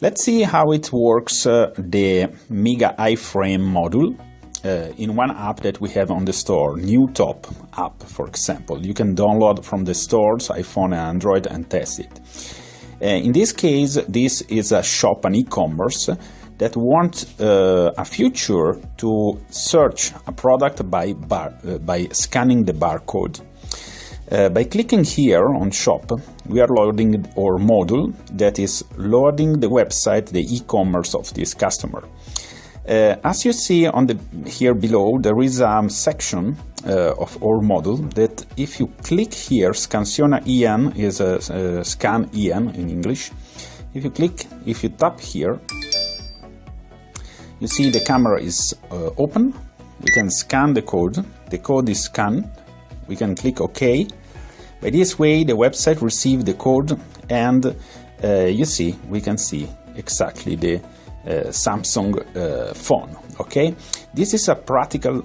Let's see how it works, the Miga Iframe module in one app that we have on the store, New Top app, for example. You can download from the stores, iPhone and Android, and test it. In this case, this is a shop, an e-commerce, that wants a feature to search a product by scanning the barcode. By clicking here on shop, we are loading our module that is loading the website, the e-commerce of this customer. As you see on here below, there is a section of our module that if you click here, Scansiona EN is a scan EN in English. If you tap here, you see the camera is open. We can scan the code. The code is scanned. We can click OK. By this way, the website receives the code, and we can see exactly the Samsung phone. Okay, this is a practical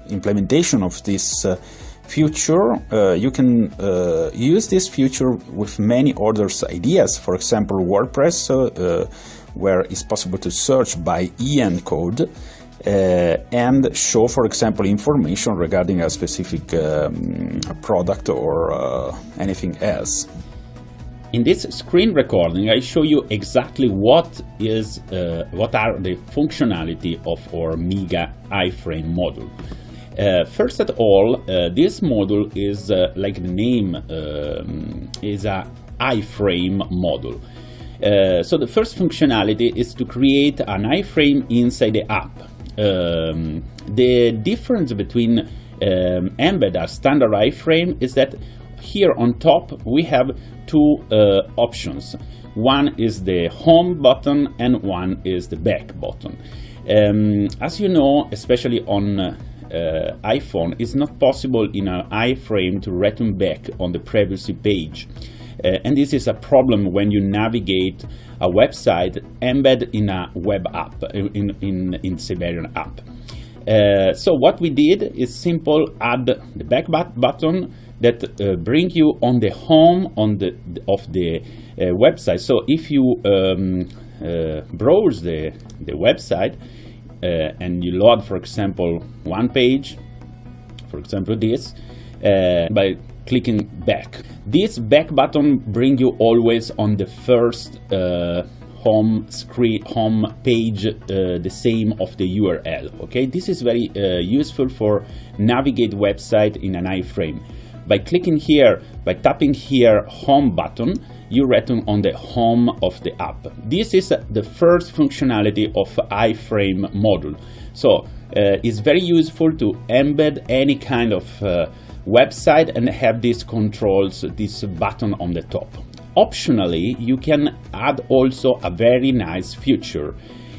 implementation of this feature. You can use this feature with many other ideas. For example, WordPress, where it's possible to search by EN code. And show, for example, information regarding a specific product or anything else. In this screen recording, I show you exactly what are the functionality of our Miga Iframe module. First of all, this module is, like the name, is a iframe module. So the first functionality is to create an iframe inside the app. The difference between embed a standard iframe is that here on top we have two options. One is the home button and one is the back button. As you know, especially on iPhone, it's not possible in an iframe to return back on the previous page. And this is a problem when you navigate a website embed in a web app, in Siberian app. So what we did is simple, add the back button that bring you on the home of the website. So if you browse the website and you load, for example, one page, for example this, by clicking back. This back button brings you always on the first home page, the same of the URL. Okay, this is very useful for navigate website in an iframe. By clicking here, by tapping here home button, you return on the home of the app. This is the first functionality of iframe module. So it's very useful to embed any kind of website and have these controls, this button on the top. Optionally, you can add also a very nice feature.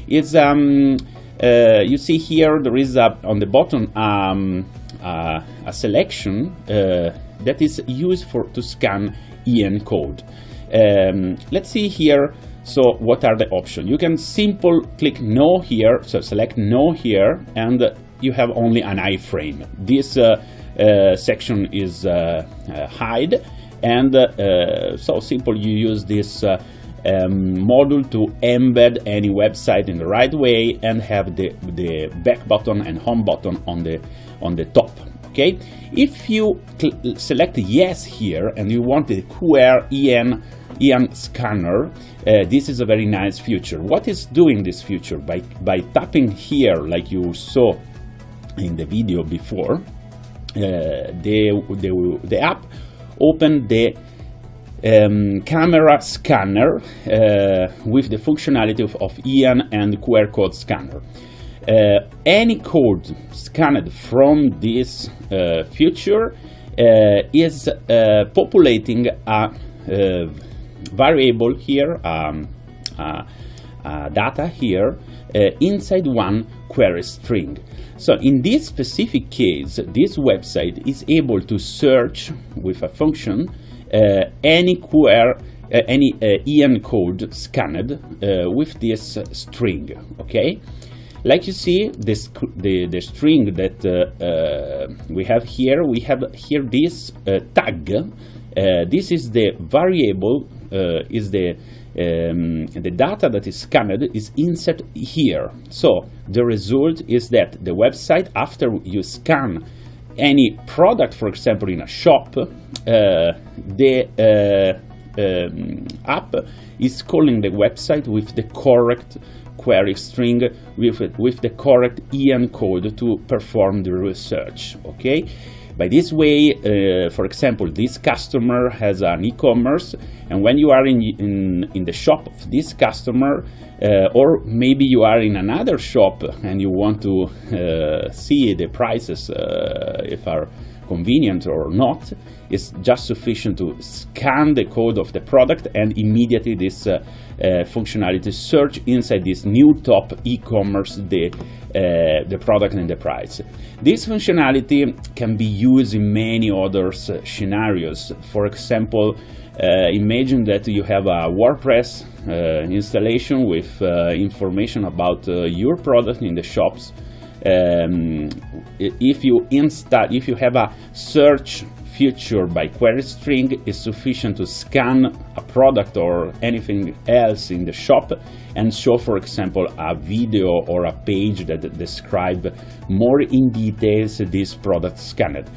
It's you see here there is on the bottom a selection that is used to scan EN code. Let's see here. So what are the options? You can simple click no here, so select no here, and you have only an iframe. This section is hide, and so simple you use this module to embed any website in the right way and have the back button and home button on the top. Okay, if you select yes here and you want the QR EN scanner, this is a very nice feature. What is doing this feature? By tapping here, like you saw in the video before, the app opened the camera scanner with the functionality of EN and QR code scanner. Any code scanned from this feature is populating a variable here, data here, inside one query string. So in this specific case, this website is able to search with a function any EN code scanned with this string. Okay, like you see, the string that we have here this tag. This is the variable the data that is scanned is inserted here. So the result is that the website, after you scan any product, for example, in a shop, the app is calling the website with the correct query string, with the correct EN code to perform the research. Okay. By this way, for example, this customer has an e-commerce, and when you are in the shop of this customer, or maybe you are in another shop and you want to see the prices if are convenient or not, it's just sufficient to scan the code of the product, and immediately this functionality search inside this new top e-commerce the product and the price. This functionality can be used in many other scenarios. For example, imagine that you have a WordPress installation with information about your product in the shops. If you have a search feature by query string, it's sufficient to scan a product or anything else in the shop and show, for example, a video or a page that describe more in details this product scanned.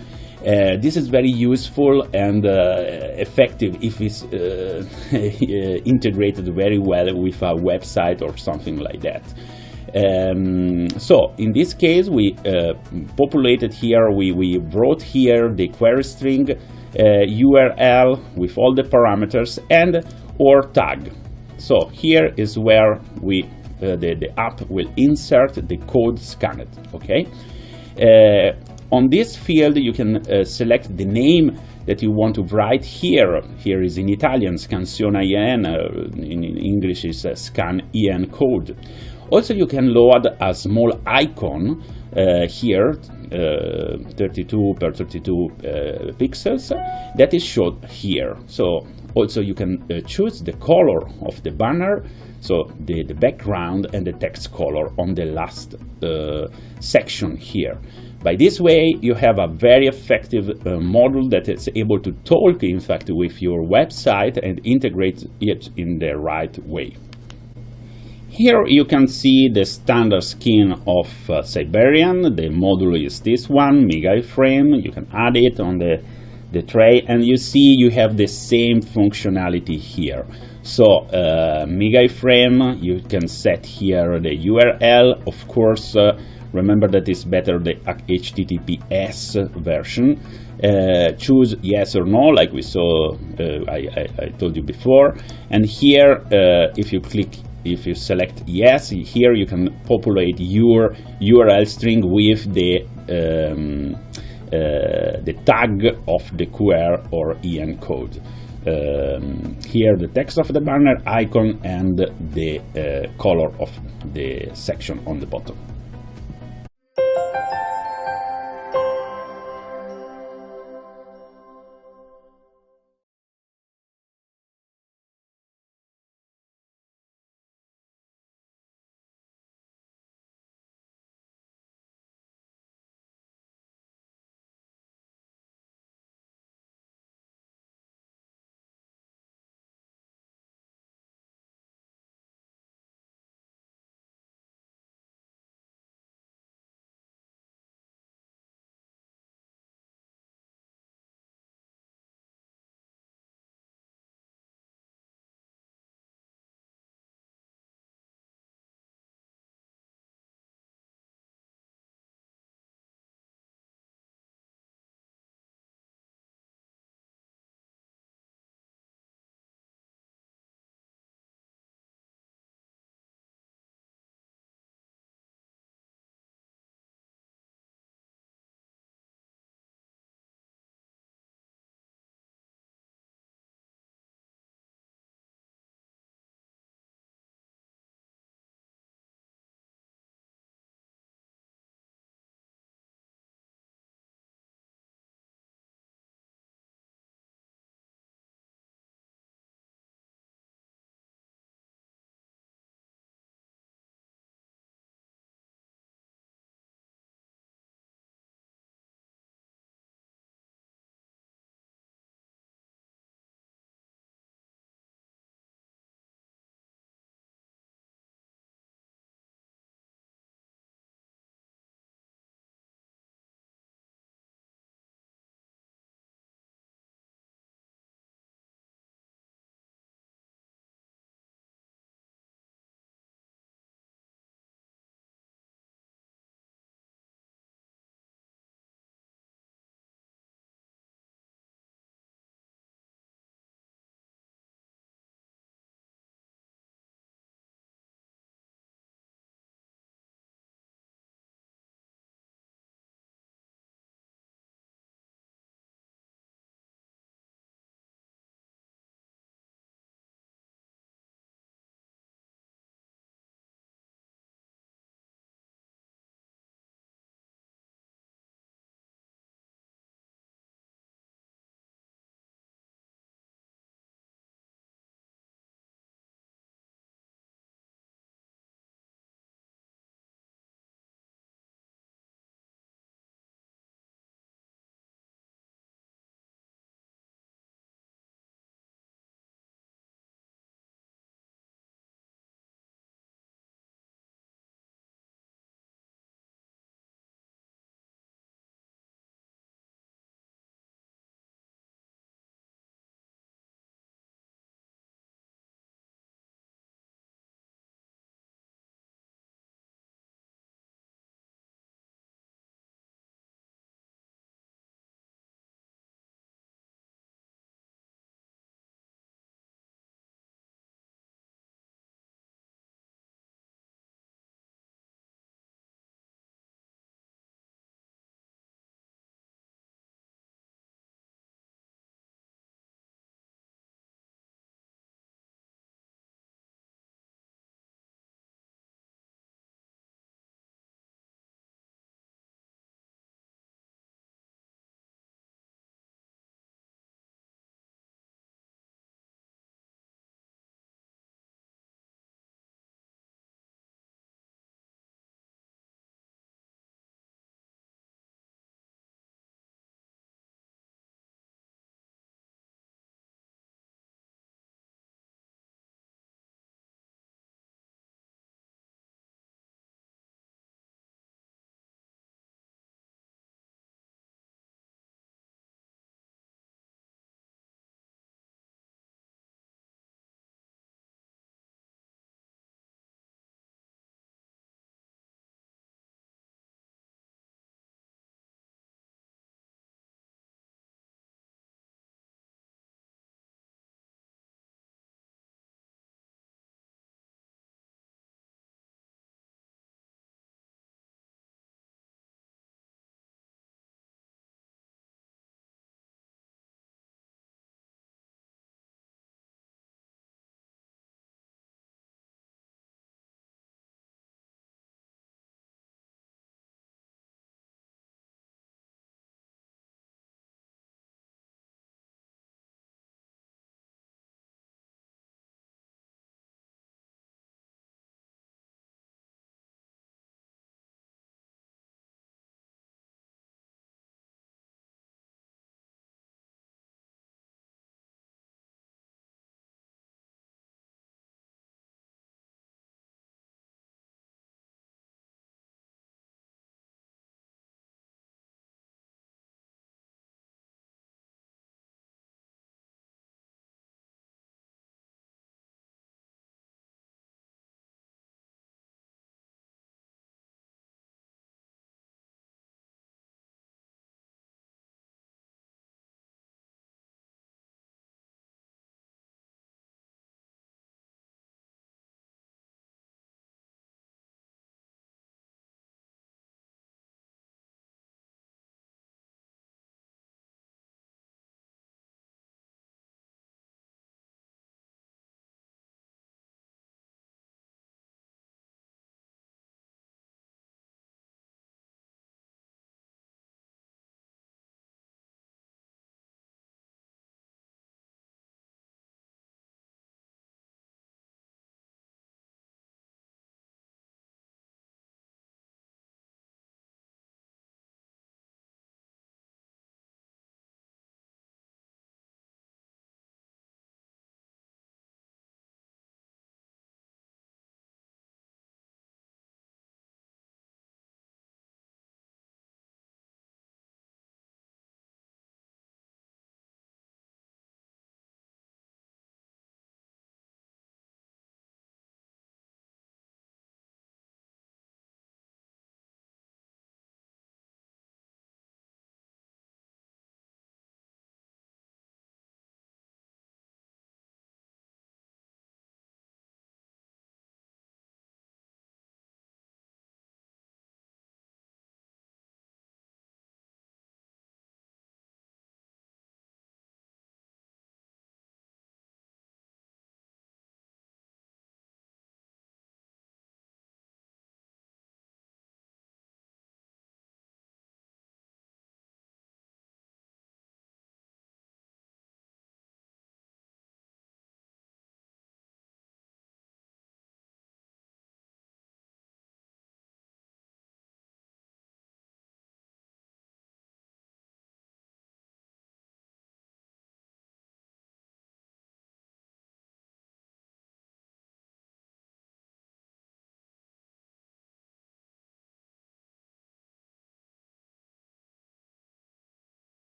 This is very useful and effective if it's integrated very well with a website or something like that. So in this case, we populated here, we brought here the query string URL with all the parameters and or tag. So here is where the app will insert the code scanned. Okay. On this field, you can select the name that you want to write here. Here is in Italian, scansione IN, in English is scan EN code. Also, you can load a small icon here, 32 per 32 pixels, that is shown here. So also you can choose the color of the banner, so the background and the text color on the last section here. By this way, you have a very effective module that is able to talk, in fact, with your website and integrate it in the right way. Here you can see the standard skin of Siberian. The module is this one, Miga Iframe. You can add it on the tray, and you see you have the same functionality here. So Miga Iframe, you can set here the URL. Of course, remember that it's better the HTTPS version. Choose yes or no, like we saw, I told you before. And here, if you select yes, here you can populate your URL string with the tag of the QR or EN code. Here the text of the banner, icon, and the color of the section on the bottom.